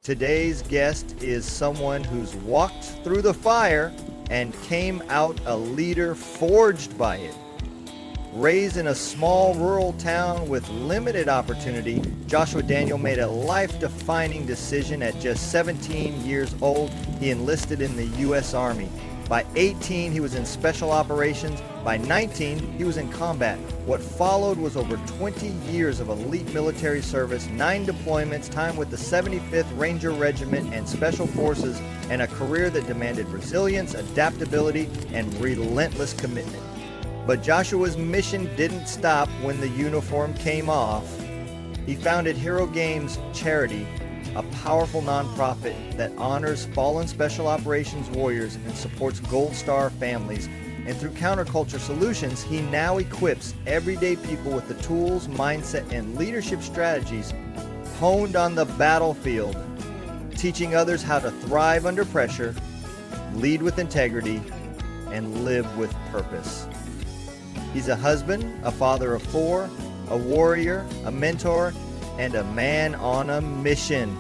Today's guest is someone who's walked through the fire and came out a leader forged by it. Raised in a small rural town with limited opportunity, Joshua Daniel made a life-defining decision at just 17 years old. He enlisted in the U.S. Army. By 18, he was in special operations. By 19, he was in combat. What followed was over 20 years of elite military service, 9 deployments, time with the 75th Ranger Regiment and Special Forces, and a career that demanded resilience, adaptability, and relentless commitment. But Joshua's mission didn't stop when the uniform came off. He founded Hero Games Charity, a powerful nonprofit that honors fallen special operations warriors and supports Gold Star families. And through Counterculture Solutions, he now equips everyday people with the tools, mindset, and leadership strategies honed on the battlefield, teaching others how to thrive under pressure, lead with integrity, and live with purpose. He's a husband, a father of 4, a warrior, a mentor, and a man on a mission.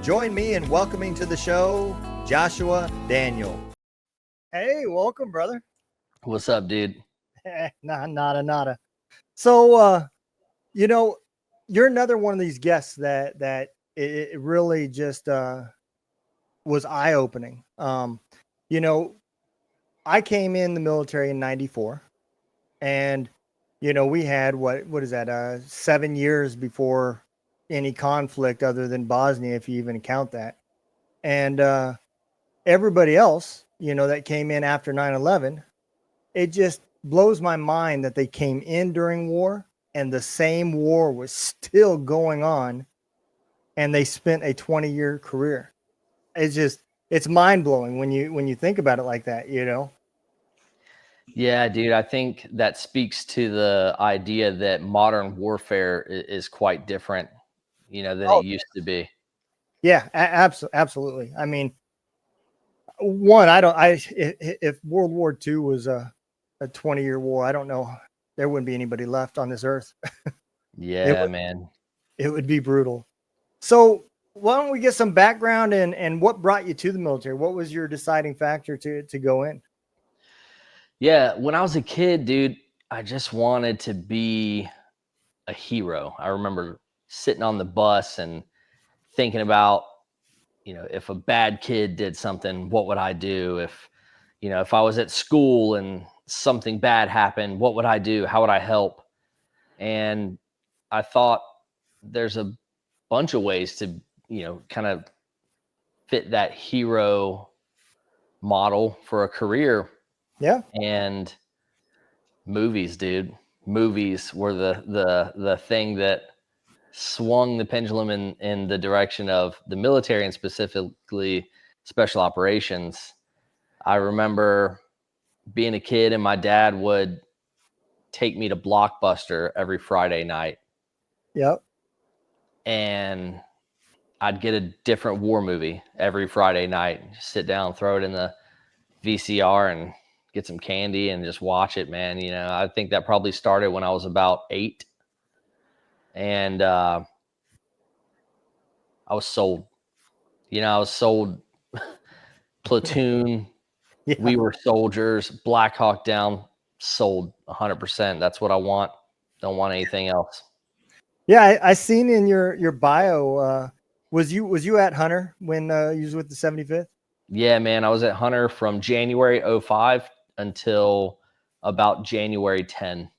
Join me in welcoming to the show, Joshua Daniel. Hey, welcome, brother. What's up, dude? Nada. So, you're another one of these guests that it really just was eye-opening. I came in the military in 94. And, we had, what is that, 7 years before any conflict other than Bosnia, if you even count that. And everybody else, that came in after 9/11, it just blows my mind that they came in during war and the same war was still going on and they spent a 20-year career. It's mind-blowing when you think about it like that, Yeah, dude, I think that speaks to the idea that modern warfare is quite different, than it used to be. Yeah, absolutely. I mean, if World War II was a 20-year war, I don't know, there wouldn't be anybody left on this earth. Yeah, man. It would be brutal. So why don't we get some background and what brought you to the military? What was your deciding factor to go in? Yeah, when I was a kid, dude, I just wanted to be a hero. I remember sitting on the bus and thinking about, if a bad kid did something, what would I do? If I was at school and something bad happened, what would I do? How would I help? And I thought there's a bunch of ways to, kind of fit that hero model for a career. Yeah. And movies, dude. Movies were the thing that swung the pendulum in the direction of the military and specifically special operations. I remember being a kid and my dad would take me to Blockbuster every Friday night. Yep. And I'd get a different war movie every Friday night. Just sit down, throw it in the VCR and get some candy and just watch it, man. I think that probably started when I was about 8. And I was sold. I was sold. Platoon. Yeah. We were soldiers. Black Hawk Down. Sold 100%. That's what I want. Don't want anything else. Yeah, I seen in your bio. Was you at Hunter when you was with the 75th? Yeah, man. I was at Hunter from January 05 until about January 10.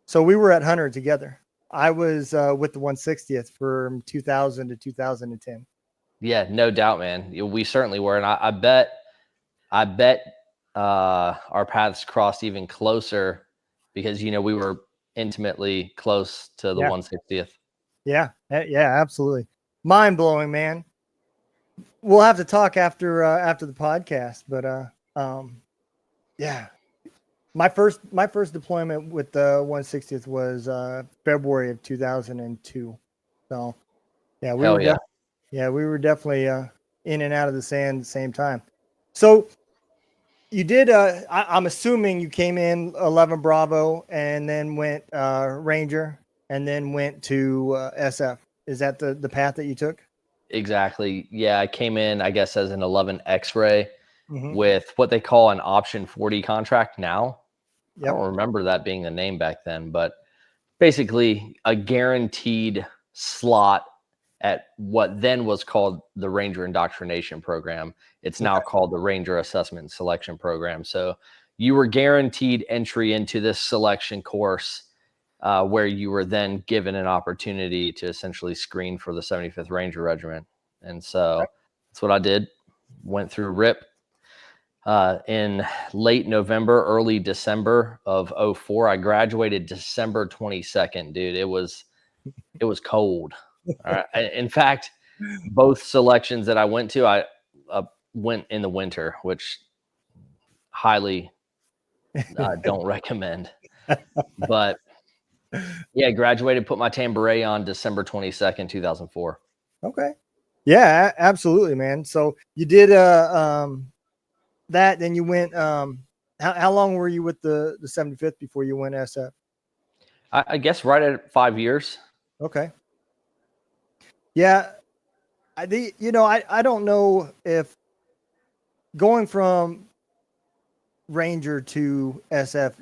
So we were at Hunter together. I was with the 160th from 2000 to 2010. Yeah, no doubt, man. We certainly were, and I bet our paths crossed even closer because we were intimately close to the 160th. Yeah, absolutely, mind blowing, man. We'll have to talk after the podcast, but yeah. My first deployment with the 160th was February of 2002. So yeah, we were definitely in and out of the sand at the same time. So you did. I'm assuming you came in 11 Bravo and then went Ranger and then went to SF. Is that the path that you took? Exactly. Yeah, I came in, I guess, as an 11 X-ray Hmm. with what they call an option 40 contract now. I Yep. don't remember that being the name back then, but basically a guaranteed slot at what then was called the Ranger Indoctrination Program. It's now Okay. called the Ranger Assessment and Selection Program. So you were guaranteed entry into this selection course, where you were then given an opportunity to essentially screen for the 75th Ranger Regiment. And so that's what I did. Went through RIP in late November, early December of 04. I graduated December 22nd, dude. It was cold. All right. In fact, both selections that I went to, I went in the winter, which highly don't recommend. But yeah, graduated, put my tan beret on December 22nd, 2004. Okay. Yeah, absolutely, man. So you did that, then you went how long were you with the 75th before you went SF? I guess right at 5 years. Okay. Yeah, I don't know if going from Ranger to SF,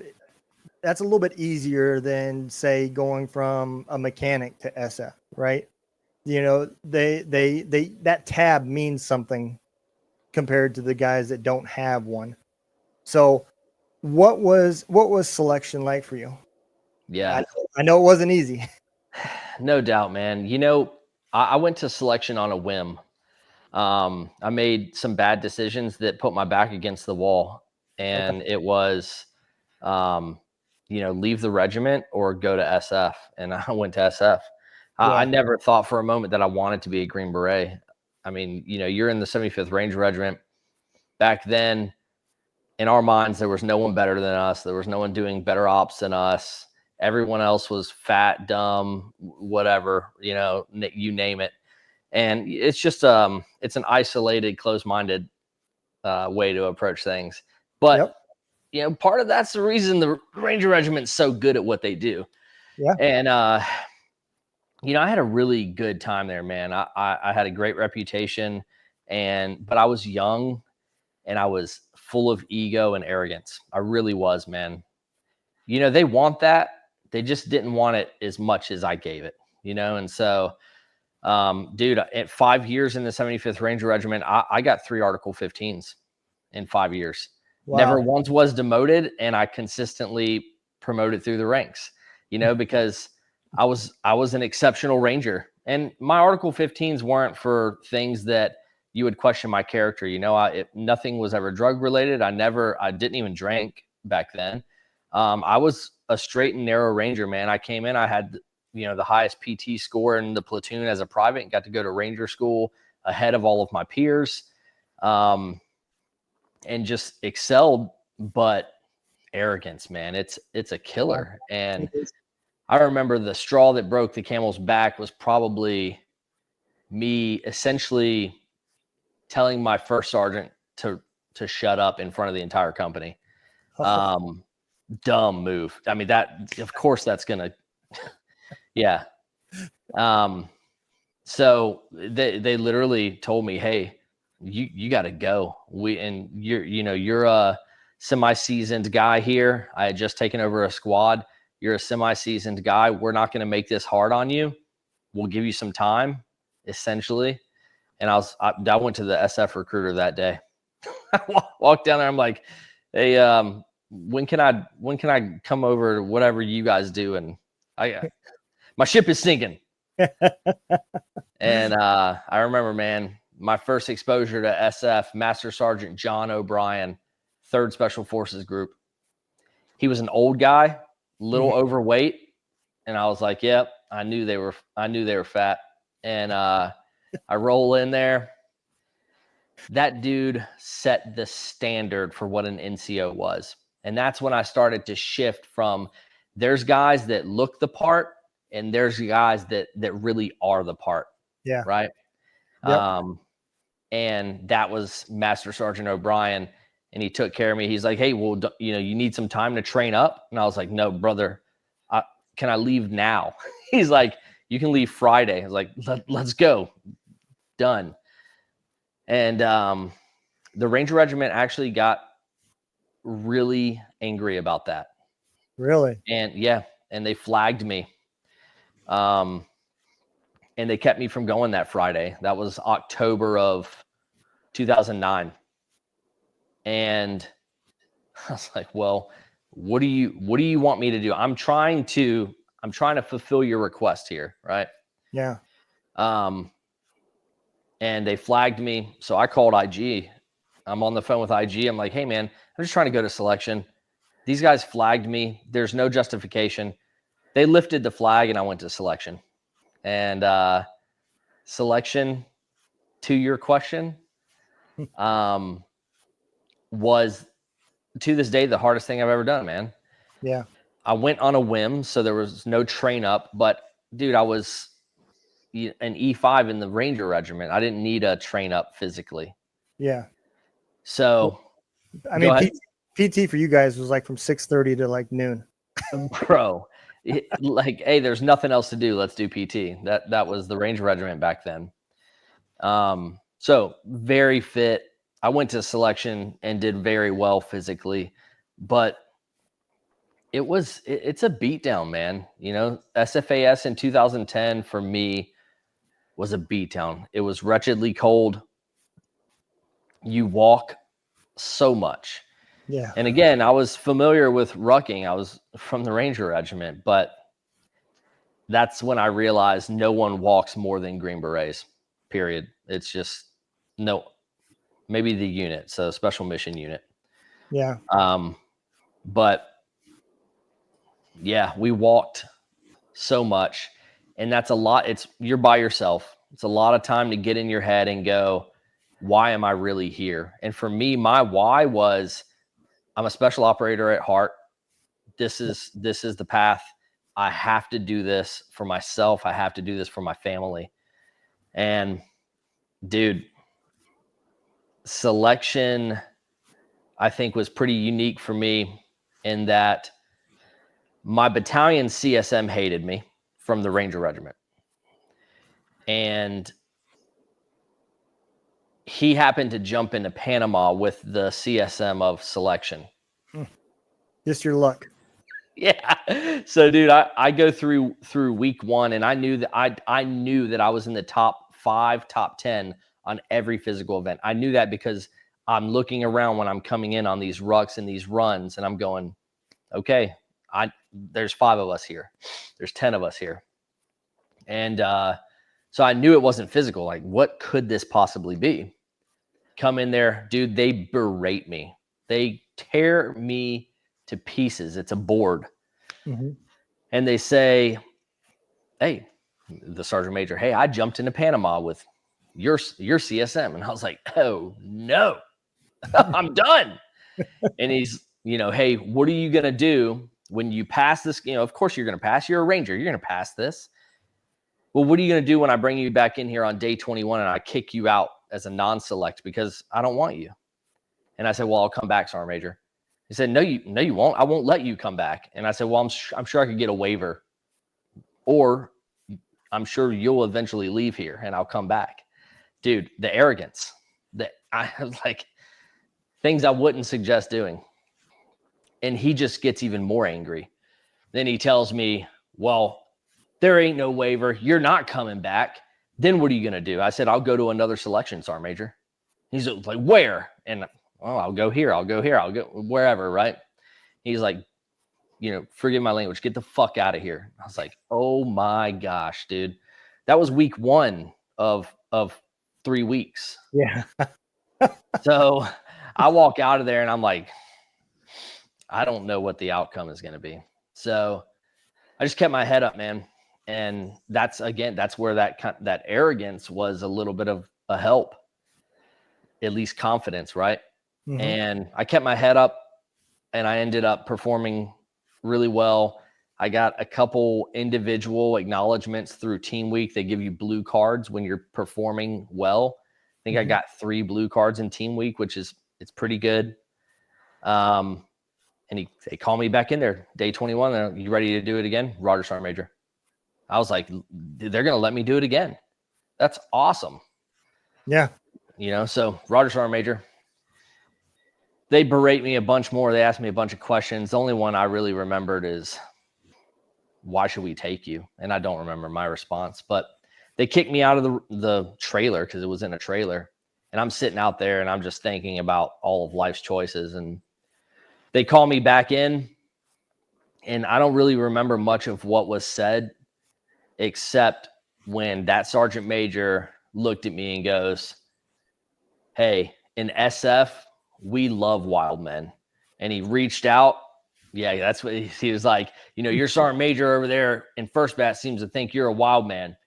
that's a little bit easier than say going from a mechanic to SF, right? They that tab means something compared to the guys that don't have one. So what was selection like for you? Yeah, I, I know it wasn't easy. no doubt, man. I went to selection on a whim. I made some bad decisions that put my back against the wall, Okay. and it was, um, leave the regiment or go to SF. And I went to SF. I Yeah. never thought for a moment that I wanted to be a Green Beret. I mean, you're in the 75th Ranger Regiment. Back then, in our minds, there was no one better than us. There was no one doing better ops than us. Everyone else was fat, dumb, whatever, you name it. And it's just it's an isolated, closed-minded way to approach things. But Yep. part of that's the reason the Ranger Regiment's so good at what they do. Yeah. And I had a really good time there, man. I had a great reputation, but I was young and I was full of ego and arrogance. I really was, man. They want that. They just didn't want it as much as I gave it, and so dude, at 5 years in the 75th Ranger Regiment, I got 3 Article 15s in 5 years. Never Wow. once was demoted, and I consistently promoted through the ranks, because I was an exceptional Ranger. And my Article 15s weren't for things that you would question my character. Nothing was ever drug related. I didn't even drink back then. I was a straight and narrow Ranger, man. I came in, I had the highest PT score in the platoon as a private, and got to go to Ranger school ahead of all of my peers, and just excelled. But arrogance, man, it's a Yeah. killer. And It is. I remember the straw that broke the camel's back was probably me essentially telling my first sergeant to shut up in front of the entire company. Oh, Dumb move. I mean, that, of course, that's gonna, yeah. So they literally told me, "Hey, you got to go. You're a semi-seasoned guy here. I had just taken over a squad. You're a semi-seasoned guy. We're not going to make this hard on you. We'll give you some time, essentially." And I went to the SF recruiter that day. I walked down there. I'm like, "Hey, when can I come over to whatever you guys do?" And my ship is sinking. And I remember, man, my first exposure to SF, Master Sergeant John O'Brien, 3rd Special Forces Group. He was an old guy, little mhm. overweight, and I was like, "Yep, I knew they were fat." And I roll in there. That dude set the standard for what an NCO was. And that's when I started to shift from, there's guys that look the part, and there's guys that really are the part, Yeah. right? Yep. And that was Master Sergeant O'Brien, and he took care of me. He's like, "Hey, well, you need some time to train up." And I was like, "No, brother, can I leave now?" He's like, "You can leave Friday." I was like, "Let's go. done. And the Ranger Regiment actually got really angry about that. Really? And yeah, and they flagged me. And they kept me from going that Friday. That was October of 2009. And I was like, well, what do you want me to do? I'm trying to fulfill your request here, right? Yeah. And they flagged me. So I called IG. I'm on the phone with IG. I'm like, hey man, I'm just trying to go to selection. These guys flagged me. There's no justification. They lifted the flag and I went to selection. And selection, to your question, was to this day the hardest thing I've ever done, man. Yeah. I went on a whim, so there was no train up, but dude, I was an E5 in the Ranger Regiment. I didn't need a train up physically. Yeah. So I mean, PT for you guys was like from 6:30 to like noon. Bro, like, hey, there's nothing else to do. Let's do PT. That was the Ranger Regiment back then. So very fit. I went to selection and did very well physically, but it's a beatdown, man. You know, SFAS in 2010 for me was a beatdown. It was wretchedly cold. You walk so much. Yeah. And again, I was familiar with rucking. I was from the Ranger Regiment, but that's when I realized no one walks more than Green Berets, period. It's just maybe the unit, so special mission unit. Yeah. But yeah, we walked so much, and that's a lot. You're by yourself. It's a lot of time to get in your head and go, why am I really here? And for me, my why was, I'm a special operator at heart. This is the path. I have to do this for myself. I have to do this for my family. And dude, selection, I think, was pretty unique for me in that my battalion CSM hated me from the Ranger Regiment. And he happened to jump into Panama with the CSM of selection. Just your luck. Yeah. So dude, I go through week one, and I knew that I was in the top 5, top 10 on every physical event. I knew that because I'm looking around when I'm coming in on these rucks and these runs, and I'm going, okay, there's 5 of us here. There's 10 of us here. And so I knew it wasn't physical. Like, what could this possibly be? Come in there, dude, they berate me. They tear me to pieces. It's a board. Mm-hmm. And they say, hey, the sergeant major, hey, I jumped into Panama with your CSM. And I was like, oh no, I'm done. And he's, hey, what are you going to do when you pass this? Of course you're going to pass. You're a Ranger. You're going to pass this. Well, what are you going to do when I bring you back in here on day 21 and I kick you out as a non-select because I don't want you? And I said, well, I'll come back, Sergeant Major. He said, no, you won't. I won't let you come back. And I said, well, I'm sure I could get a waiver, or I'm sure you'll eventually leave here and I'll come back. Dude, the arrogance that I was like, things I wouldn't suggest doing. And he just gets even more angry. Then he tells me, well, there ain't no waiver. You're not coming back. Then what are you going to do? I said, I'll go to another selection, Sergeant Major. He's like, where? And I'll go here. I'll go wherever, right? He's like, forgive my language. Get the fuck out of here. I was like, oh my gosh, dude. That was week 1 of 3 weeks. Yeah. So I walk out of there and I'm like, I don't know what the outcome is going to be. So I just kept my head up, man. And that's where that arrogance was a little bit of a help, at least confidence, right? Mm-hmm. And I kept my head up, and I ended up performing really well. I got a couple individual acknowledgments through Team Week. They give you blue cards when you're performing well. I think I got 3 blue cards in Team Week, it's pretty good. And they call me back in there, day 21. Are you ready to do it again? Roger, Sergeant Major. I was like, they're going to let me do it again. That's awesome. Yeah. So Roger Sergeant Major, they berate me a bunch more. They ask me a bunch of questions. The only one I really remembered is, why should we take you? And I don't remember my response, but they kicked me out of the trailer because it was in a trailer. And I'm sitting out there and I'm just thinking about all of life's choices. And they call me back in. And I don't really remember much of what was said, except when that sergeant major looked at me and goes, hey, in SF, we love wild men. And he reached out. Yeah, that's what he was like. Your sergeant major over there in first bat seems to think you're a wild man.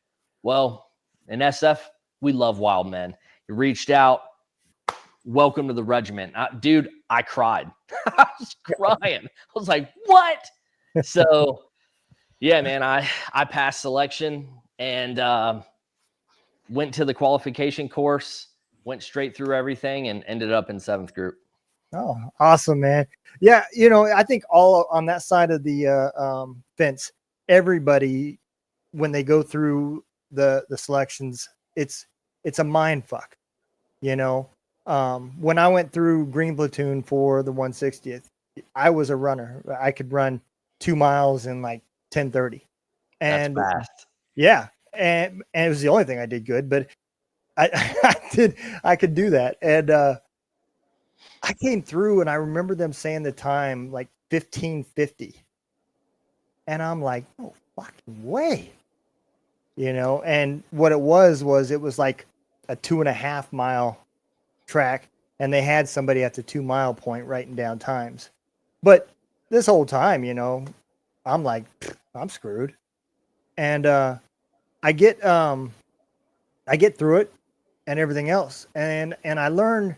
Well, in SF, we love wild men. He reached out. Welcome to the regiment. Dude, I cried. I was crying. I was like, what? So, yeah, man, I passed selection and went to the qualification course, went straight through everything, and ended up in 7th group. Oh, awesome, man. Yeah, I think all on that side of the fence, everybody, when they go through the selections, it's a mind fuck. When I went through Green Platoon for the 160th, I was a runner. I could run 2 miles in like 10:30, and that's fast. Yeah, and it was the only thing I did good, but I could do that, and I came through, and I remember them saying the time like 15:50, and I'm like, no fucking way, And what it was like a 2.5 mile track, and they had somebody at the 2 mile point writing down times. But this whole time, I'm like, I'm screwed, and I get through it and everything else, and I learned.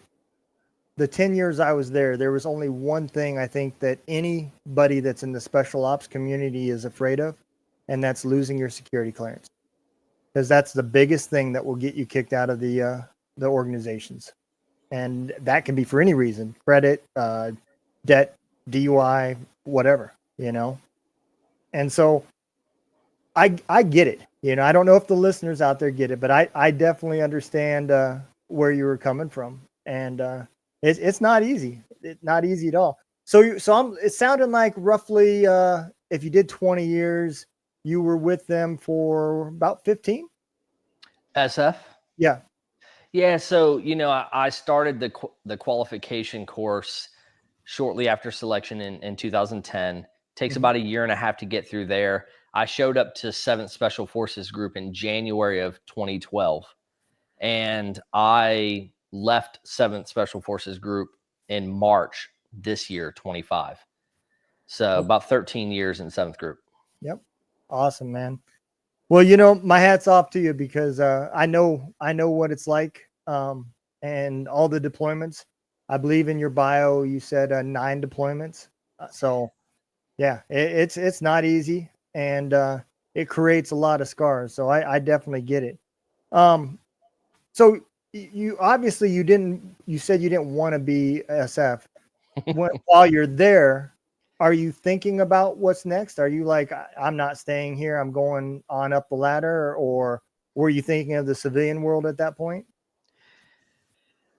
The 10 years I was there was only one thing I think that anybody that's in the special ops community is afraid of, and that's losing your security clearance. Because that's the biggest thing that will get you kicked out of the organizations. And that can be for any reason, credit, debt, DUI, whatever, And so I get it. I don't know if the listeners out there get it, but I definitely understand where you were coming from. And it's not easy. It's not easy at all. So it sounded like roughly, if you did 20 years, you were with them for about 15. SF. Yeah. Yeah. So I started the qualification course shortly after selection in 2010. Takes about a year and a half to get through there. I showed up to 7th Special Forces Group in January of 2012, and I left 7th Special Forces Group in March this year, 25. So about 13 years in 7th Group. Yep. Awesome, man. Well, my hat's off to you because I know what it's like, and all the deployments. I believe in your bio you said 9 deployments. So yeah, it's not easy, and it creates a lot of scars. So I definitely get it. So you obviously you said you didn't want to be SF. While you're there, are you thinking about what's next? Are you like, I'm not staying here, I'm going on up the ladder, or were you thinking of the civilian world at that point?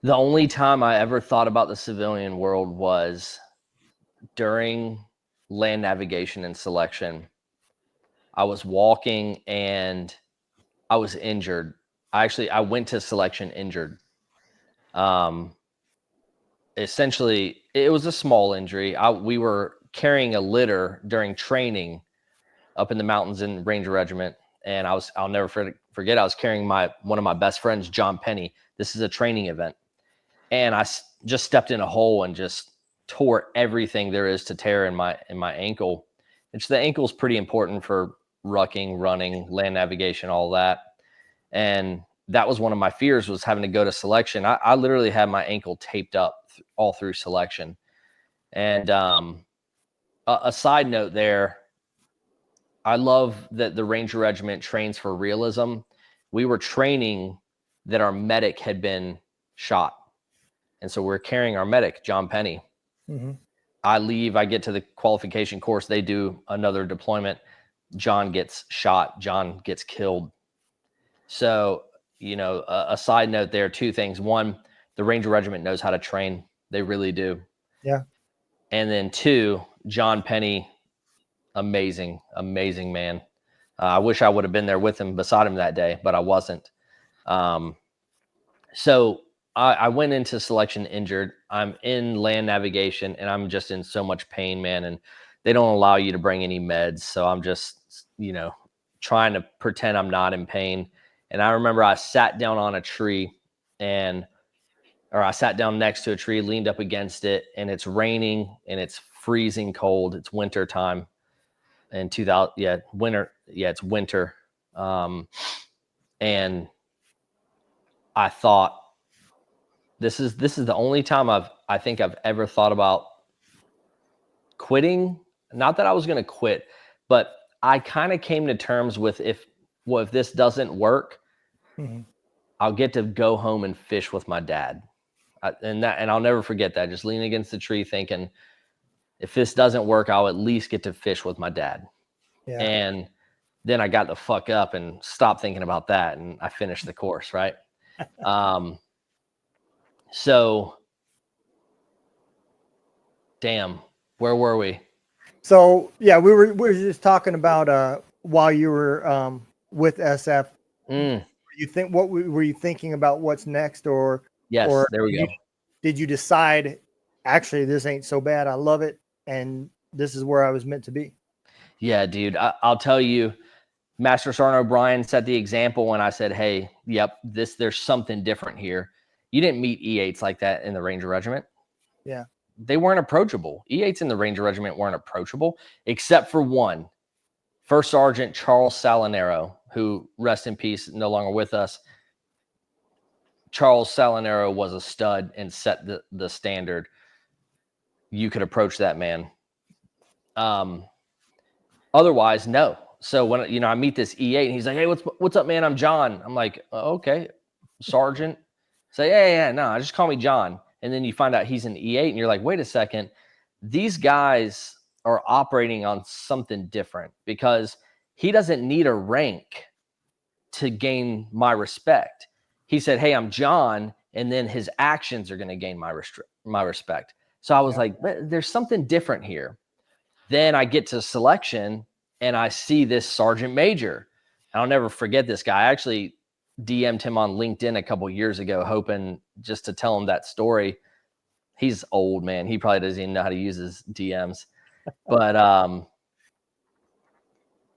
The only time I ever thought about the civilian world was during land navigation and selection. I was walking and I was injured. I went to selection injured. Essentially, it was a small injury. We were carrying a litter during training up in the mountains in Ranger Regiment, and I'll never forget. I was carrying one of my best friends, John Penny. This is a training event, and I just stepped in a hole and just tore everything there is to tear in my ankle. Which the ankle is pretty important for rucking, running, land navigation, all that. And that was one of my fears, was having to go to selection. I literally had my ankle taped up all through selection. And a side note there, I love that the Ranger Regiment trains for realism. We were training that our medic had been shot. And so we're carrying our medic, John Penny. Mm-hmm. I leave, I get to the qualification course. They do another deployment. John gets shot. John gets killed. So a side note there, two things. One, the Ranger Regiment knows how to train. They really do. Yeah. And then two, John Penny, amazing, amazing man. I wish I would have been there with him, beside him that day, but I wasn't. So I went into selection injured. I'm in land navigation, and I'm just in so much pain, man. And they don't allow you to bring any meds. So I'm just, trying to pretend I'm not in pain. And I remember I sat down on a tree or I sat down next to a tree, leaned up against it, and it's raining and it's freezing cold. It's winter time in 2000. Yeah, winter. Yeah, it's winter. And I thought, this is the only time I think I've ever thought about quitting. Not that I was going to quit, but I kind of came to terms with if this doesn't work, I'll get to go home and fish with my dad. And I'll never forget that. Just leaning against the tree thinking, if this doesn't work, I'll at least get to fish with my dad. Yeah. And then I got the fuck up and stopped thinking about that. And I finished the course. Right. So damn, where were we? So yeah, we were just talking about while you were with SF. Were you thinking about what's next, or yes, or there we go. Did you decide, actually this ain't so bad, I love it, and this is where I was meant to be? Yeah, dude, I'll tell you, Master Sergeant O'Brien set the example when I said, hey, yep, there's something different here. You didn't meet E8s like that in the Ranger Regiment. Yeah. They weren't approachable. E8s in the Ranger Regiment weren't approachable, except for one. First Sergeant Charles Salinero, who, rest in peace, no longer with us. Charles Salinero was a stud and set the standard. You could approach that man. Otherwise, no. So when I meet this E8 and he's like, hey, what's up, man? I'm John. I'm like, oh, okay, Sergeant. Say, yeah, no, just call me John. And then you find out he's an E8 and you're like, wait a second. These guys are operating on something different, because he doesn't need a rank to gain my respect. He said, hey, I'm John. And then his actions are going to gain my respect. So I was like, there's something different here. Then I get to selection and I see this Sergeant Major. I'll never forget this guy. I actually DM'd him on LinkedIn a couple years ago, hoping just to tell him that story. He's old, man. He probably doesn't even know how to use his DMs. But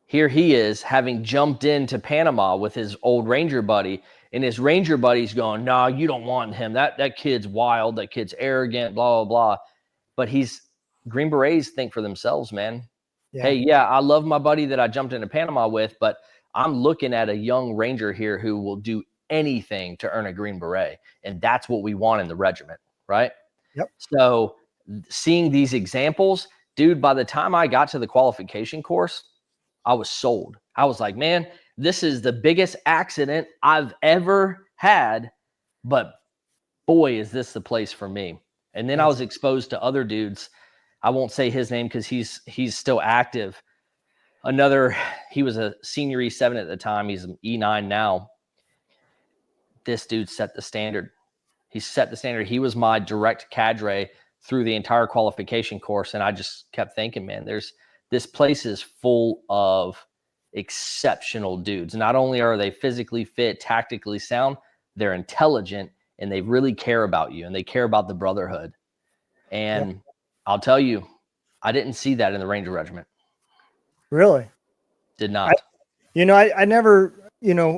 here he is, having jumped into Panama with his old Ranger buddy, and his Ranger buddy's going, no, you don't want him. That kid's wild. That kid's arrogant, blah, blah, blah. But Green Berets think for themselves, man. Yeah. Hey, yeah, I love my buddy that I jumped into Panama with, but I'm looking at a young Ranger here who will do anything to earn a Green Beret. And that's what we want in the regiment, right? Yep. So seeing these examples, dude, by the time I got to the qualification course, I was sold. I was like, man, this is the biggest accident I've ever had, but boy, is this the place for me. And then I was exposed to other dudes. I won't say his name because he's still active. He was a senior E7 at the time. He's an E9 now. This dude set the standard. He set the standard. He was my direct cadre through the entire qualification course. And I just kept thinking, man, this place is full of exceptional dudes. Not only are they physically fit, tactically sound, they're intelligent, and they really care about you, and they care about the Brotherhood. And I'll tell you, I didn't see that in the Ranger Regiment. Really? Did not. I never,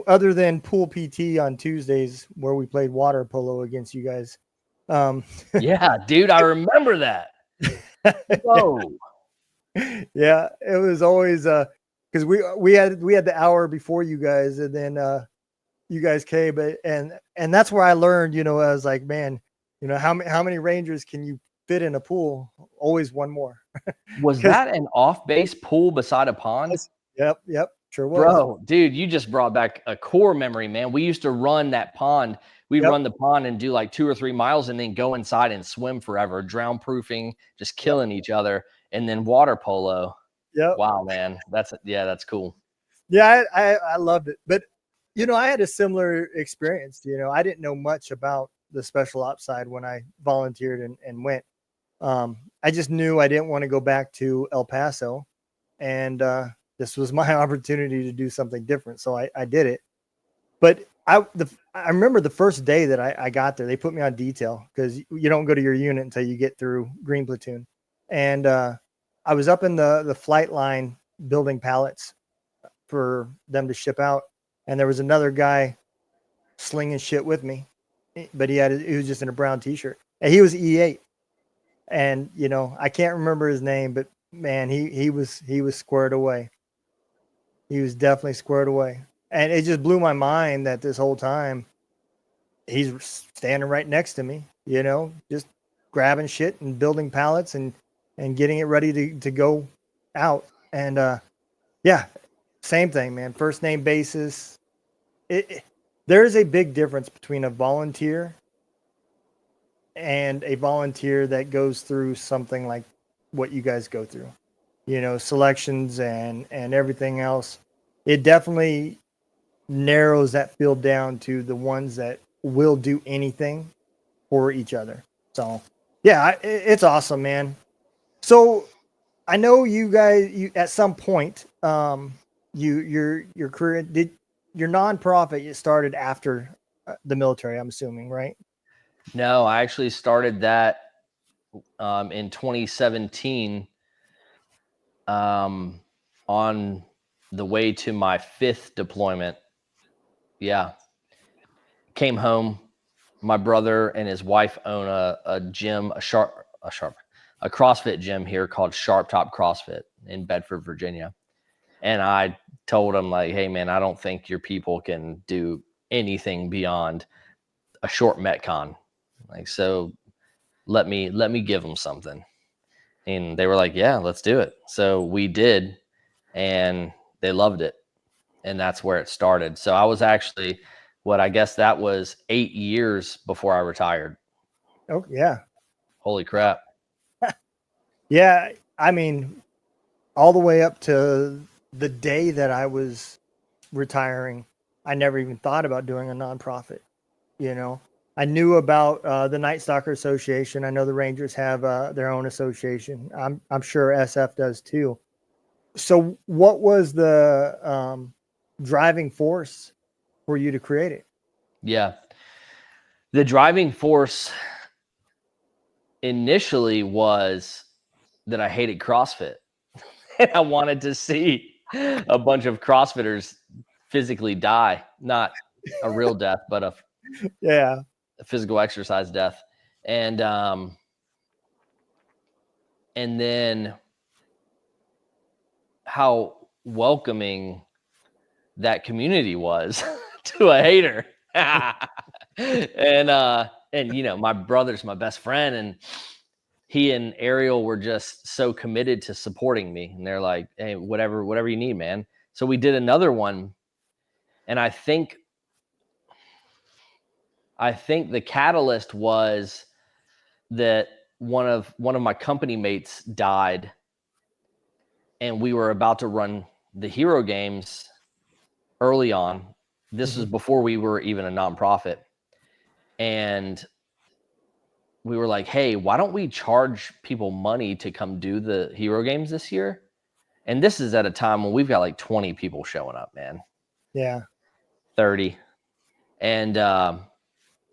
other than pool PT on Tuesdays where we played water polo against you guys. Yeah, dude, I remember that. Whoa. Yeah, it was always because we had the hour before you guys, and then you guys came, and that's where I learned, I was like, man, how many Rangers can you fit in a pool? Always one more. Was that an off-base pool beside a pond? Yep, sure was. Bro, dude, you just brought back a core memory, man. We used to run that pond. We'd run the pond and do like 2 or 3 miles and then go inside and swim forever, drown proofing, just killing each other. And then water polo. Yeah. Wow, man. That's cool. Yeah, I loved it. But I had a similar experience. I didn't know much about the special ops side when I volunteered and went. I just knew I didn't want to go back to El Paso, and this was my opportunity to do something different. So I did it. But I remember the first day that I got there, they put me on detail because you don't go to your unit until you get through Green Platoon. And I was up in the flight line building pallets for them to ship out. And there was another guy slinging shit with me, but he was just in a brown t-shirt. And he was E8. And, I can't remember his name, but man, he was squared away. He was definitely squared away. And it just blew my mind that this whole time he's standing right next to me, just grabbing shit and building pallets and getting it ready to go out. And yeah, same thing, man. First name basis. There is a big difference between a volunteer and a volunteer that goes through something like what you guys go through, selections and everything else. It definitely narrows that field down to the ones that will do anything for each other. So yeah, it's awesome, man. So I know you guys, at some point, your career your nonprofit, it started after the military, I'm assuming, right? No, I actually started that in 2017 on the way to my 5th deployment. Yeah. Came home. My brother and his wife own a gym, a CrossFit gym here called Sharp Top CrossFit in Bedford, Virginia. And I told him, like, hey man, I don't think your people can do anything beyond a short Metcon. Like, so let me give them something. And they were like, yeah, let's do it. So we did, and they loved it. And that's where it started. So I was actually, I guess that was 8 years before I retired. Oh yeah. Holy crap. Yeah. I mean, all the way up to the day that I was retiring, I never even thought about doing a nonprofit. I knew about the Night Stalker Association. I know the Rangers have their own association. I'm sure SF does too. So, what was the driving force for you to create it? Yeah. The driving force initially was that I hated CrossFit. And I wanted to see a bunch of CrossFitters physically die, not a real death, but a physical exercise death. And then how welcoming that community was to a hater. And my brother's my best friend, and he and Ariel were just so committed to supporting me. And they're like, hey, whatever you need, man. So we did another one. And I think the catalyst was that one of my company mates died, and we were about to run the Hero Games early on. This was before we were even a nonprofit. And we were like, hey, why don't we charge people money to come do the Hero Games this year? And this is at a time when we've got like 20 people showing up, man. Yeah. 30. And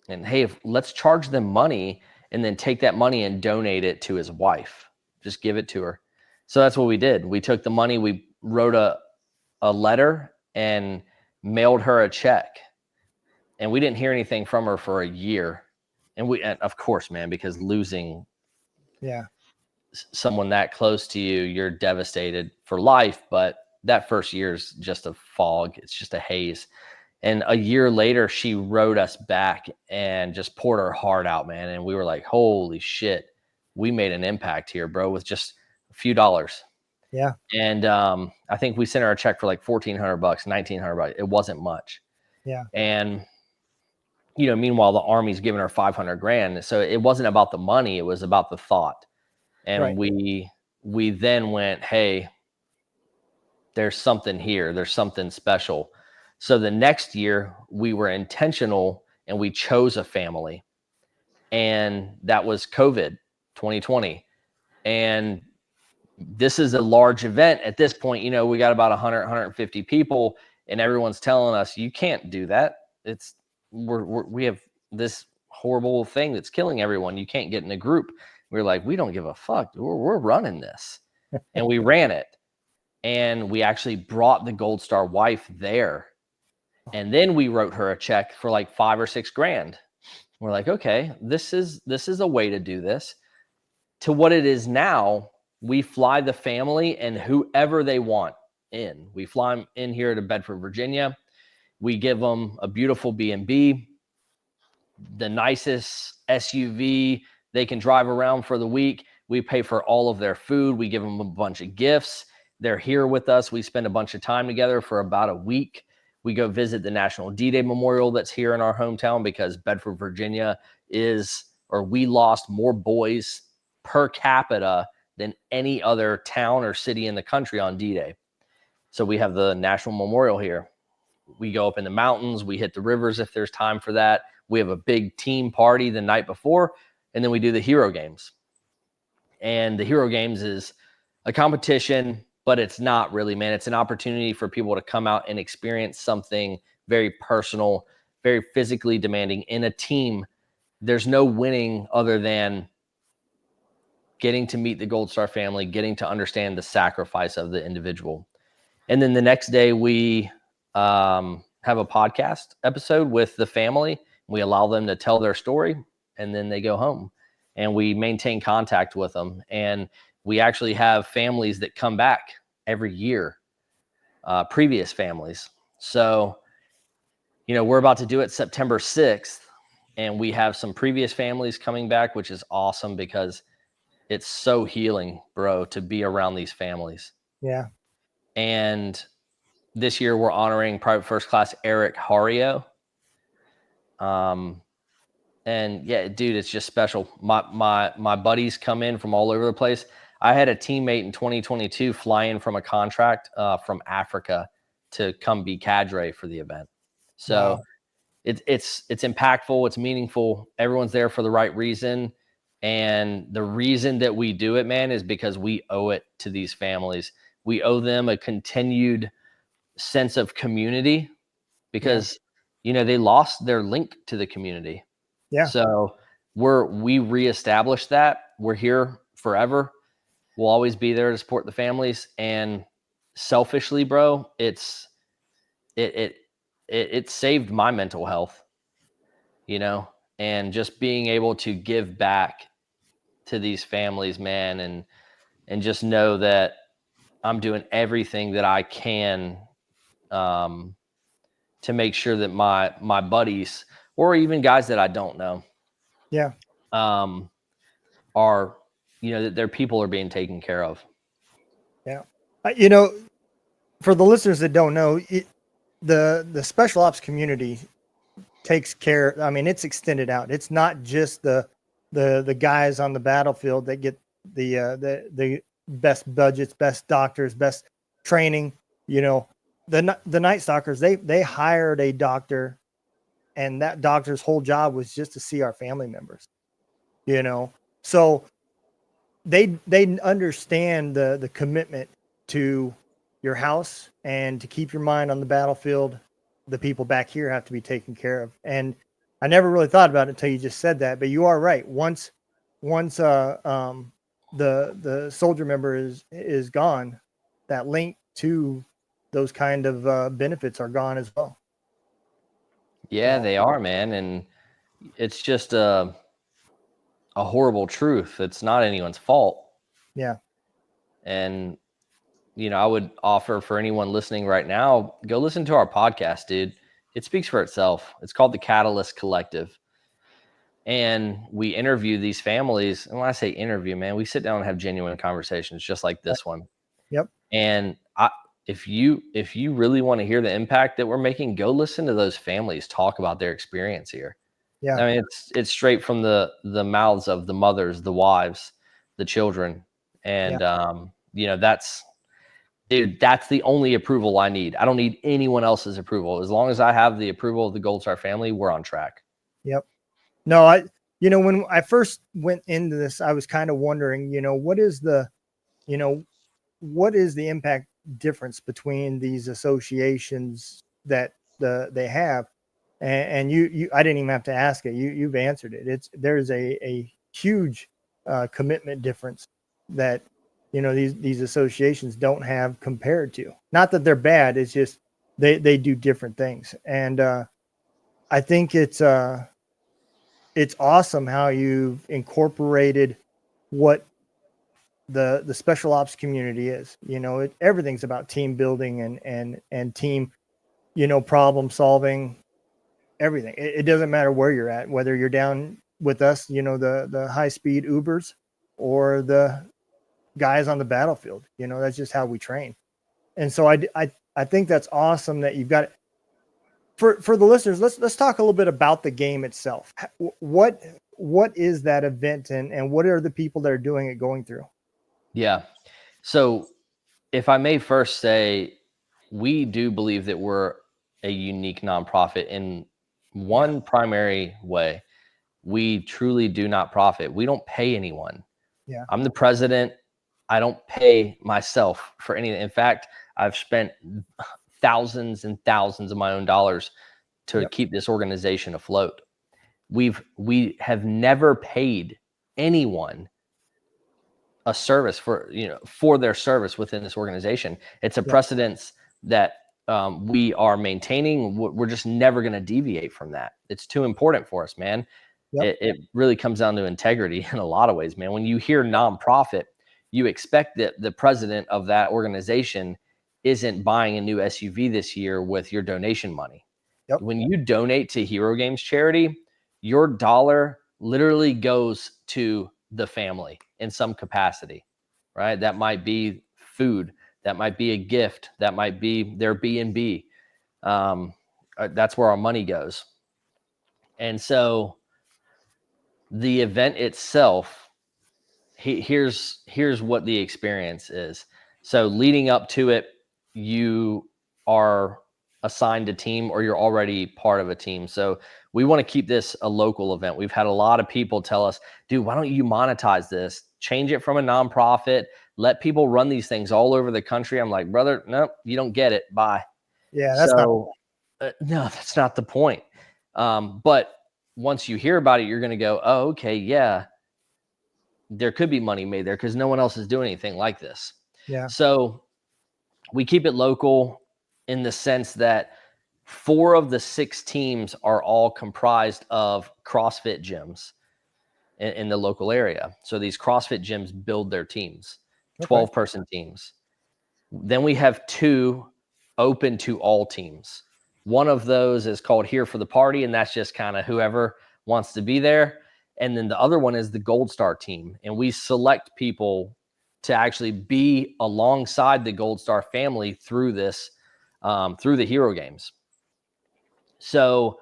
hey, let's charge them money and then take that money and donate it to his wife. Just give it to her. So that's what we did. We took the money, we wrote a letter and mailed her a check. And we didn't hear anything from her for a year. And of course, man, because losing someone that close to you, you're devastated for life. But that first year is just a fog. It's just a haze. And a year later, she wrote us back and just poured her heart out, man. And we were like, holy shit, we made an impact here, bro, with just a few dollars. Yeah. And I think we sent her a check for like $1,400, $1,900. It wasn't much. Yeah. And, meanwhile, the Army's giving her $500,000. So it wasn't about the money. It was about the thought. And we then went, hey, there's something here. There's something special. So the next year we were intentional and we chose a family, and that was COVID 2020. And this is a large event at this point. You know, we got about 100, 150 people, and everyone's telling us, you can't do that. It's we have this horrible thing that's killing everyone. You can't get in a group. We're like, we don't give a fuck. We're running this. And we ran it. And we actually brought the Gold Star wife there. And then we wrote her a check for like $5 or $6 grand. We're like, okay, this is a way to do this. To what it is now, we fly the family and whoever they want in. We fly them in here to Bedford, Virginia. We give them a beautiful B&B, the nicest SUV they can drive around for the week. We pay for all of their food. We give them a bunch of gifts. They're here with us. We spend a bunch of time together for about a week. We go visit the National D-Day Memorial that's here in our hometown, because Bedford, Virginia we lost more boys per capita than any other town or city in the country on D-Day. So we have the National Memorial here. We go up in the mountains. We hit the rivers if there's time for that. We have a big team party the night before, and then we do the Hero Games. And the Hero Games is a competition, but it's not really, man. It's an opportunity for people to come out and experience something very personal, very physically demanding in a team. There's no winning other than getting to meet the Gold Star family, getting to understand the sacrifice of the individual. And then the next day we have a podcast episode with the family. We allow them to tell their story, and then they go home, and we maintain contact with them. And we actually have families that come back every year, previous families. So, you know, we're about to do it September 6th, and we have some previous families coming back, which is awesome because it's so healing, bro, to be around these families. Yeah. And this year we're honoring Private First Class Eric Hario. And yeah, dude, it's just special. My buddies come in from all over the place. I had a teammate in 2022 fly in from a contract from Africa to come be cadre for the event. So Wow. it's impactful. It's meaningful. Everyone's there for the right reason. And the reason that we do it, man, is because we owe it to these families. We owe them a continued sense of community because, you know, they lost their link to the community. Yeah. So we reestablished that. We're here forever. We'll always be there to support the families. And selfishly, bro, it saved my mental health, you know, and just being able to give back to these families, man, and just know that I'm doing everything that I can to make sure that my buddies, or even guys that I don't know, Yeah. are, you know, that their people are being taken care of. Yeah. You know, for the listeners that don't know, the special ops community takes care. I mean, it's extended out. It's not just the guys on the battlefield that get the best budgets, best doctors, best training. You know, the Night Stalkers, they hired a doctor, and that doctor's whole job was just to see our family members. You know, so they understand the commitment to your house and to keep your mind on the battlefield. The people back here have to be taken care of. And I never really thought about it until you just said that, but you are right. Once the soldier member is gone, that link to those kind of benefits are gone as well. Yeah, they are, man. And it's just a horrible truth. It's not anyone's fault. Yeah. And, you know, I would offer for anyone listening right now, go listen to our podcast, dude. It speaks for itself. It's called the Catalyst Collective. And we interview these families. And when I say interview, man, we sit down and have genuine conversations just like this one. Yep. And if you really want to hear the impact that we're making, go listen to those families talk about their experience here. Yeah. I mean, it's straight from the mouths of the mothers, the wives, the children. And, you know, Dude, that's the only approval I need. I don't need anyone else's approval. As long as I have the approval of the Gold Star family, we're on track. Yep. No, when I first went into this, I was kind of wondering, what is the impact difference between these associations that they have? And you I didn't even have to ask it. You've answered it. There's a huge commitment difference that these associations don't have compared to. Not that they're bad, it's just they do different things. And I think it's awesome how you've incorporated what the special ops community is. Everything's about team building and team problem solving, everything. It doesn't matter where you're at, whether you're down with us, the high speed Ubers, or the guys on the battlefield. That's just how we train. And so I think that's awesome that you've got it. For the listeners, let's talk a little bit about the game itself. What is that event, and what are the people that are doing it going through? Yeah. So if I may first say, we do believe that we're a unique nonprofit in one primary way. We truly do not profit. We don't pay anyone. Yeah. I'm the president. I don't pay myself for anything. In fact, I've spent thousands and thousands of my own dollars to keep this organization afloat. We have never paid anyone a service for their service within this organization. It's a precedence that we are maintaining. We're just never going to deviate from that. It's too important for us, man. It really comes down to integrity in a lot of ways, man. When you hear nonprofit, you expect that the president of that organization isn't buying a new SUV this year with your donation money. When you donate to Hero Games charity, your dollar literally goes to the family in some capacity, right? That might be food, that might be a gift, that might be their B&B. That's where our money goes. And so the event itself, here's what the experience is. So leading up to it, you are assigned a team, or you're already part of a team. So we want to keep this a local event. We've had a lot of people tell us, dude, why don't you monetize this? Change it from a nonprofit. Let people run these things all over the country. I'm like, brother, no, you don't get it. Bye. Yeah, that's no, that's not the point. But once you hear about it, you're going to go, oh, okay, yeah, there could be money made there because no one else is doing anything like this. Yeah. So we keep it local in the sense that 4 of the 6 teams are all comprised of CrossFit gyms in the local area. So these CrossFit gyms build their teams, 12-person teams. Then we have 2 open to all teams. One of those is called Here for the Party, and that's just kind of whoever wants to be there. And then the other one is the Gold Star team. And we select people to actually be alongside the Gold Star family through this, through the Hero Games. So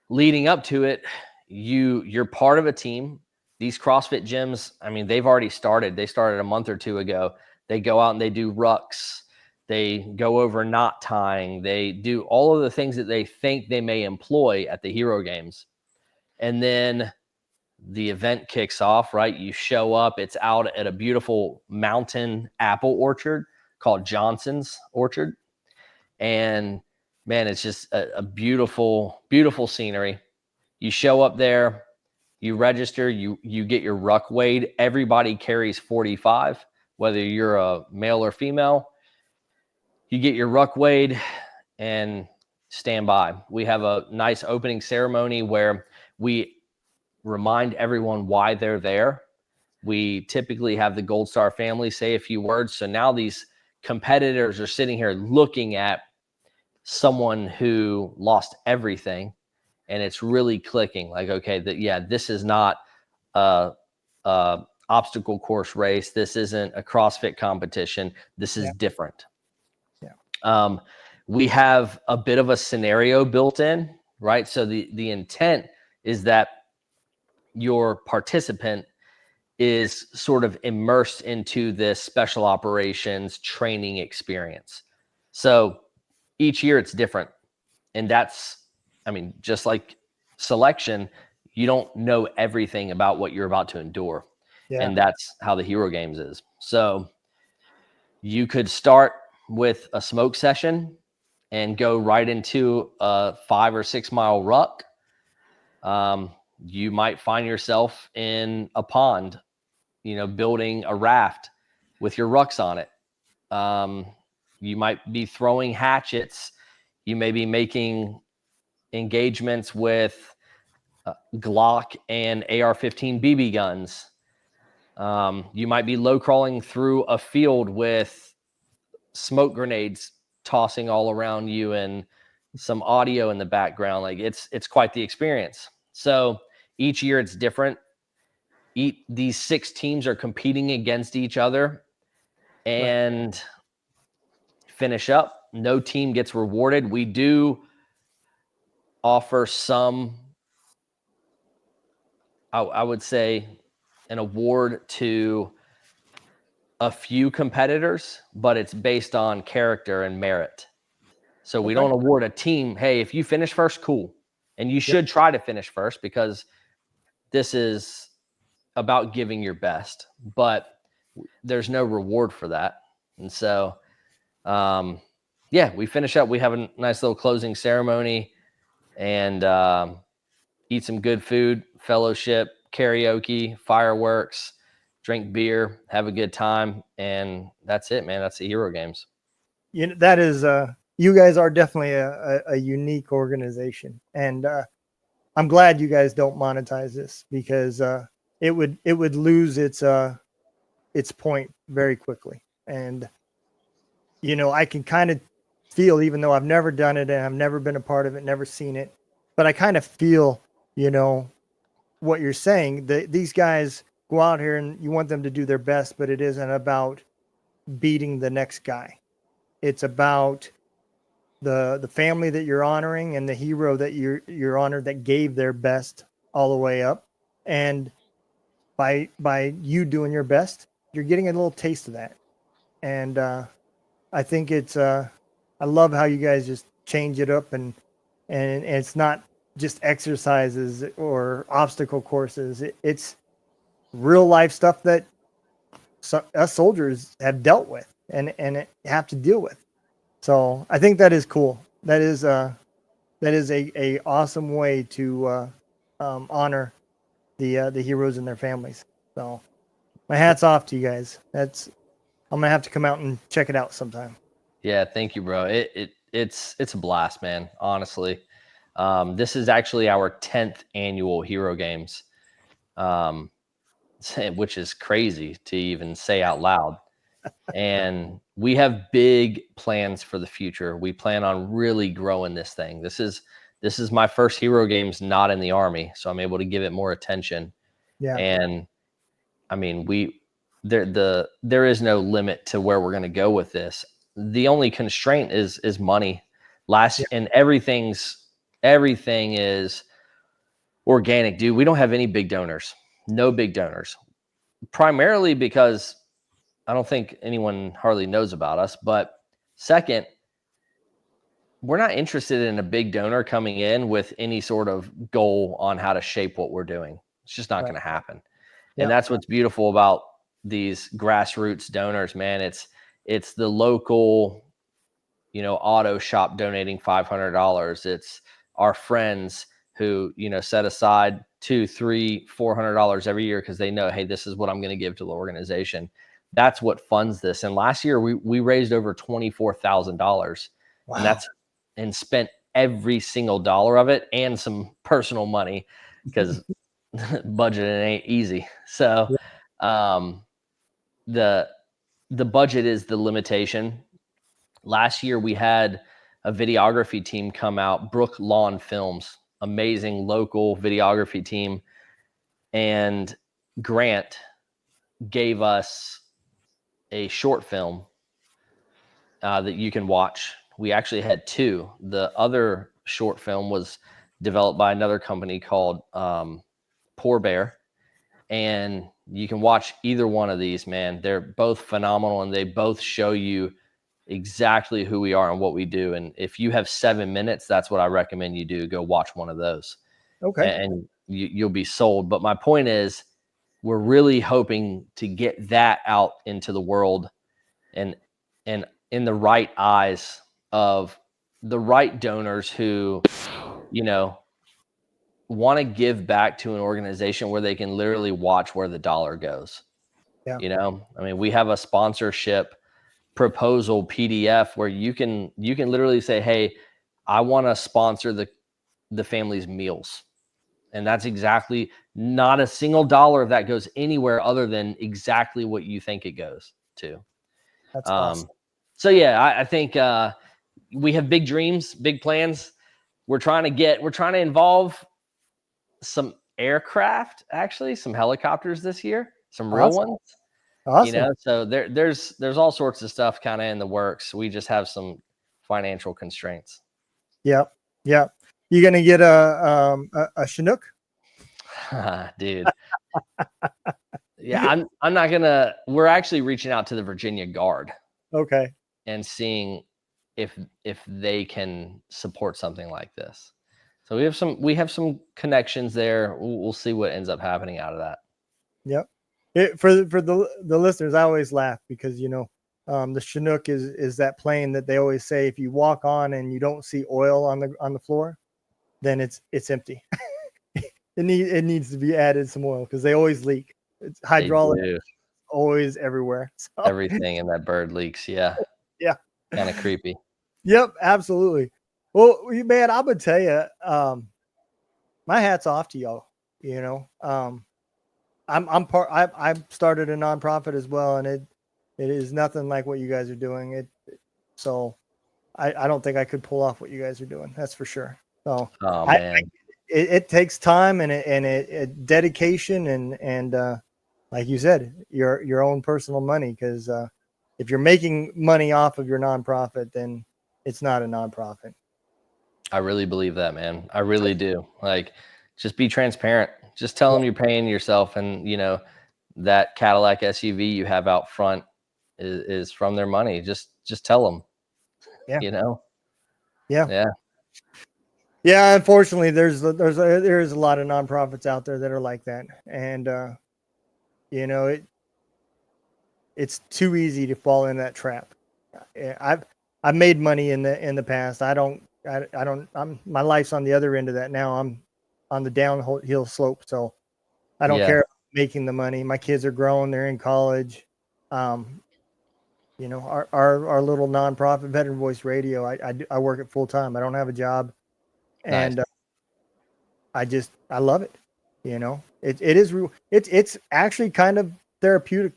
leading up to it, you're part of a team. These CrossFit gyms, I mean, they've already started. They started a month or 2 ago. They go out and they do rucks. They go over knot tying. They do all of the things that they think they may employ at the Hero Games. And then the event kicks off, right? You show up. It's out at a beautiful mountain apple orchard called Johnson's Orchard. And man, it's just a beautiful, beautiful scenery. You show up there, you register, you get your ruck weighed. Everybody carries 45, whether you're a male or female. You get your ruck weighed and stand by. We have a nice opening ceremony where we remind everyone why they're there. We typically have the Gold Star family say a few words. So now these competitors are sitting here looking at someone who lost everything, and it's really clicking like, okay, this is not a obstacle course race. This isn't a CrossFit competition. This is different. We have a bit of a scenario built in, right? So the intent is that your participant is sort of immersed into this special operations training experience. So each year it's different. And that's, I mean, just like selection, you don't know everything about what you're about to endure. Yeah. And that's how the Hero Games is. So you could start with a smoke session and go right into a 5 or 6 mile ruck. You might find yourself in a pond, building a raft with your rucks on it. You might be throwing hatchets. You may be making engagements with Glock and AR-15 BB guns. You might be low crawling through a field with smoke grenades tossing all around you and some audio in the background. Like it's quite the experience. So each year it's different. These 6 teams are competing against each other and finish up. No team gets rewarded. We do offer some, I would say, an award to a few competitors, but it's based on character and merit. So we don't award a team, hey, if you finish first, cool. And you should try to finish first because this is about giving your best, but there's no reward for that. And so, we finish up. We have a nice little closing ceremony and eat some good food, fellowship, karaoke, fireworks, drink beer, have a good time. And that's it, man. That's the Hero Games. That is, you guys are definitely a unique organization. And I'm glad you guys don't monetize this because it would lose its point very quickly. And, I can kind of feel, even though I've never done it and I've never been a part of it, never seen it, but I kind of feel, what you're saying, that these guys go out here and you want them to do their best, but it isn't about beating the next guy. It's about the family that you're honoring and the hero that you're honored that gave their best all the way up. And by you doing your best, you're getting a little taste of that. And I think it's I love how you guys just change it up and it's not just exercises or obstacle courses. It's real life stuff that us soldiers have dealt with and have to deal with. So I think that is cool. That is a awesome way to honor the heroes and their families. So my hat's off to you guys. I'm gonna have to come out and check it out sometime. Yeah, thank you, bro. It's a blast, man. Honestly, this is actually our 10th annual Hero Games, which is crazy to even say out loud. And we have big plans for the future. We plan on really growing this thing. This is my first Hero Games not in the Army, so I'm able to give it more attention. Yeah. And I mean, there is no limit to where we're going to go with this. The only constraint is money. And everything is organic, dude. We don't have any big donors. No big donors. Primarily because I don't think anyone hardly knows about us. But second, we're not interested in a big donor coming in with any sort of goal on how to shape what we're doing. It's just not going to happen. And that's what's beautiful about these grassroots donors, man. It's the local, auto shop donating $500. It's our friends who, set aside $200, $300, $400 every year because they know, hey, this is what I'm going to give to the organization. That's what funds this. And last year we raised over $24,000. Wow. And spent every single dollar of it and some personal money because budgeting ain't easy. So the budget is the limitation. Last year we had a videography team come out, Brook Lawn Films, amazing local videography team, and Grant gave us a short film that you can watch. We actually had 2. The other short film was developed by another company called Poor Bear, And you can watch either one of these, man. They're both phenomenal, and they both show you exactly who we are and what we do. And if you have 7 minutes, that's what I recommend you do. Go watch one of those, Okay. and you'll be sold. But my point is, we're really hoping to get that out into the world, and in the right eyes of the right donors who, want to give back to an organization where they can literally watch where the dollar goes. Yeah. I mean, we have a sponsorship proposal PDF where you can literally say, hey, I want to sponsor the family's meals. And that's exactly, not a single dollar of that goes anywhere other than exactly what you think it goes to. That's awesome. So yeah, I think we have big dreams, big plans. We're trying to involve some aircraft, actually, some helicopters this year, some real Awesome. ones. Awesome. So there's all sorts of stuff kind of in the works. We just have some financial constraints. Yep. Yep. You gonna get a Chinook? Dude. Yeah, I'm not gonna. We're actually reaching out to the Virginia Guard. Okay. And seeing if they can support something like this. So we have some connections there. We'll see what ends up happening out of that. Yep. For the listeners, I always laugh because the Chinook is that plane that they always say if you walk on and you don't see oil on the floor, then it's empty. it needs to be added some oil because they always leak. It's hydraulic, always everywhere. So. Everything in that bird leaks. Yeah. Yeah. Kind of creepy. Yep, absolutely. Well, man, I'm gonna tell you, my hat's off to y'all. I've started a nonprofit as well, and it is nothing like what you guys are doing. So I don't think I could pull off what you guys are doing. That's for sure. So man. It takes time and it dedication and like you said, your own personal money, because if you're making money off of your nonprofit, then it's not a nonprofit. I really believe that, man. I really do. Like, just be transparent. Just tell them you're paying yourself, and that Cadillac SUV you have out front is from their money. Just tell them. Yeah. Yeah. Yeah. Unfortunately, there's a lot of nonprofits out there that are like that, and it's too easy to fall in that trap. I've made money in the past. My life's on the other end of that now. I'm on the downhill slope, so I don't care about making the money. My kids are grown; they're in college. Our little nonprofit, Veteran Voice Radio. I work it full time. I don't have a job, and nice. I love it. It's actually kind of therapeutic.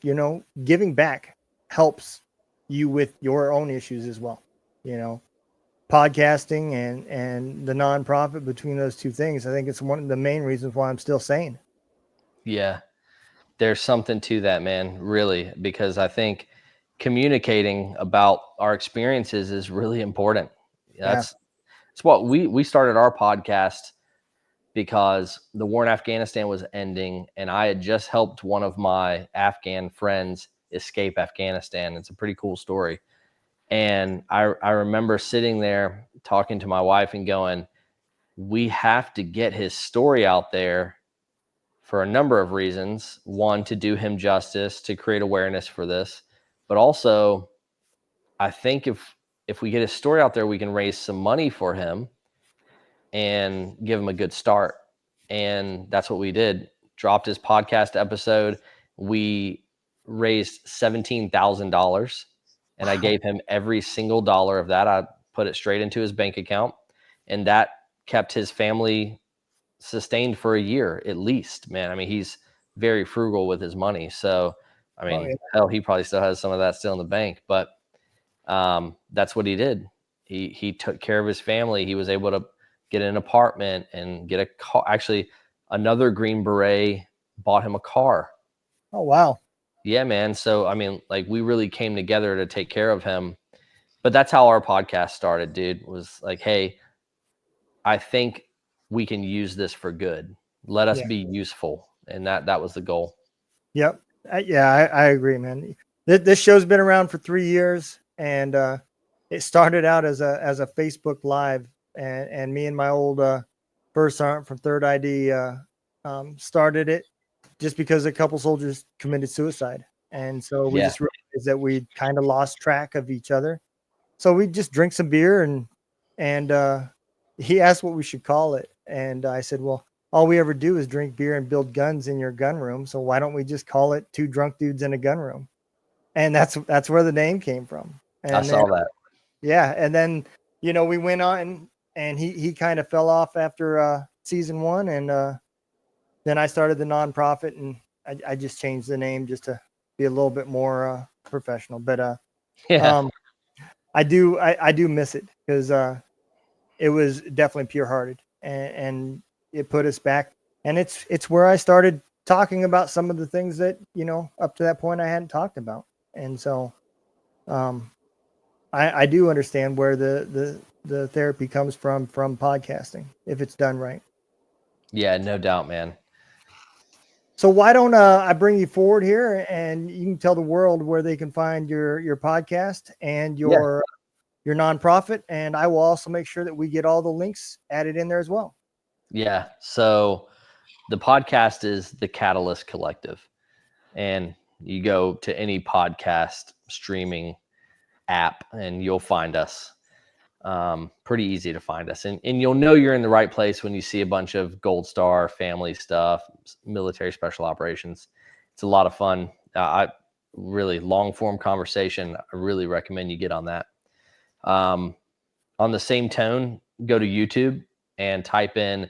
Giving back helps you with your own issues as well. Podcasting and the nonprofit, between those two things, I think it's one of the main reasons why I'm still sane. Yeah, there's something to that, man, really, because I think communicating about our experiences is really important. That's what we started our podcast, because the war in Afghanistan was ending, and I had just helped one of my Afghan friends escape Afghanistan. It's a pretty cool story. And I remember sitting there talking to my wife and going, we have to get his story out there for a number of reasons. One, to do him justice, to create awareness for this. But also, I think if we get his story out there, we can raise some money for him and give him a good start. And that's what we did. Dropped his podcast episode. We raised $17,000. And I gave him every single dollar of that. I put it straight into his bank account, and that kept his family sustained for a year at least, man. I mean, he's very frugal with his money. So, I mean, hell, he probably still has some of that still in the bank, but that's what he did. He took care of his family. He was able to get an apartment and get a car. Actually, another Green Beret bought him a car. Oh, wow. Yeah, man. So, I mean, like, we really came together to take care of him. But that's how our podcast started, dude. Was like, hey, I think we can use this for good. Let us be useful. and that was the goal. Yep. I agree, man. This show's been around for 3 years, and it started out as a Facebook Live, and me and my old first sergeant from Third ID started it just because a couple soldiers committed suicide, and so we Yeah. just realized that we kind of lost track of each other. So we just drink some beer, and he asked what we should call it, and I said, well, all we ever do is drink beer and build guns in your gun room. So why don't we just call it Two Drunk Dudes in a Gun Room? And that's where the name came from. And I saw that. Yeah. And then, we went on, and he kind of fell off after season 1. And then I started the nonprofit, and I just changed the name just to be a little bit more professional. But Yeah. I do miss it, because it was definitely pure hearted, and it put us back. And it's where I started talking about some of the things that, up to that point I hadn't talked about. And so I do understand where the therapy comes from podcasting, if it's done right. Yeah, no doubt, man. So why don't I bring you forward here, and you can tell the world where they can find your podcast and your nonprofit, and I will also make sure that we get all the links added in there as well. Yeah. So the podcast is the Catalyst Collective, and you go to any podcast streaming app and you'll find us. Pretty easy to find us, and you'll know you're in the right place when you see a bunch of Gold Star family stuff, military special operations. It's a lot of fun. I really long form conversation. I really recommend you get on that. On the same tone, go to YouTube and type in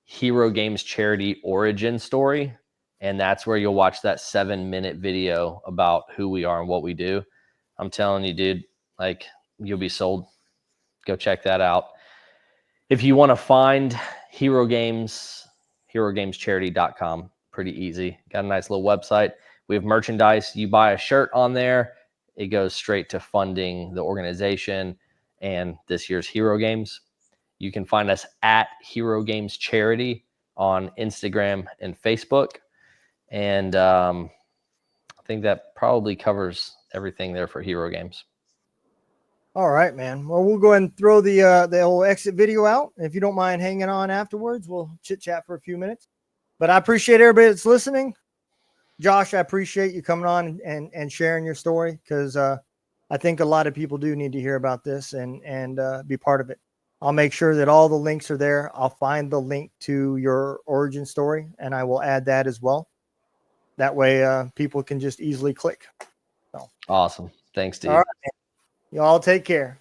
Hero Games Charity Origin Story, and that's where you'll watch that 7-minute video about who we are and what we do. I'm telling you, dude, like, you'll be sold. Go check that out. If you want to find Hero Games, herogamescharity.com. Pretty easy. Got a nice little website. We have merchandise. You buy a shirt on there, it goes straight to funding the organization and this year's Hero Games. You can find us at Hero Games Charity on Instagram and Facebook. And I think that probably covers everything there for Hero Games. All right, man. Well, we'll go ahead and throw the whole exit video out. If you don't mind hanging on afterwards, we'll chit chat for a few minutes. But I appreciate everybody that's listening. Josh, I appreciate you coming on and sharing your story, because I think a lot of people do need to hear about this and be part of it. I'll make sure that all the links are there. I'll find the link to your origin story, and I will add that as well. That way people can just easily click. So. Awesome. Thanks, Steve. All right, man. You all take care.